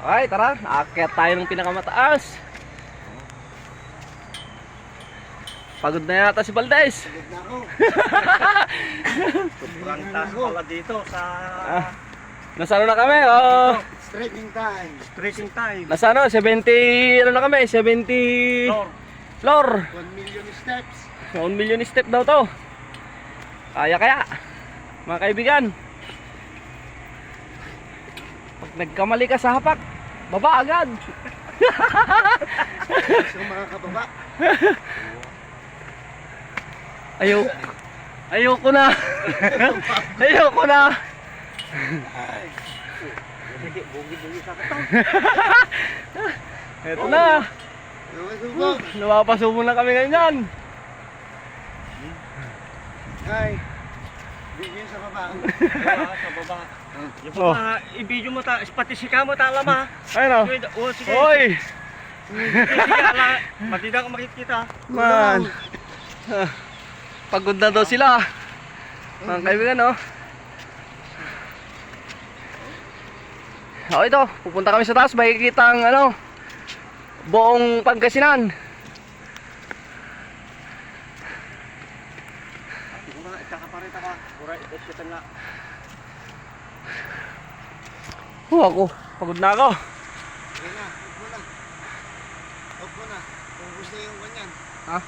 Okay, tara. Aakyat tayo ng pinakamataas. Pagod na yata si Valdez. Pagod na ako. Sobrang taas pala dito sa Nasano na kami? Oh. Stretching time. stretching time. Nasano? 70, ano na kami? 70 floor. 1 million steps. 1 million step daw to. Kaya, mga kaibigan. Pag nagkamali ka sa hapak, baba agad. So mga kababa. Ayoko na. Ayoko na. Sige, bugi-bugi sa katawan. Eto na. Nakasubok. Napapasubo na kami ganyan. Ay. Bigyan sa baba. Sa baba. Yung baba, i-video mo ta, pati sika mo ta lama. Ayun o. Sige. Hoy! Sige, ala. Matida ka makikita. Man. Pagod na daw sila. Mga kaibigan o. Ito, pupunta kami sa taas, makikita ang ano, buong Pangasinan. Siguro na, kakaparita ka. Pura, ito na. Ako, pagod na ako. Huwag mo na. Huwag mo na. Huwag mo na. Kung gusto yung ganyan. Ha?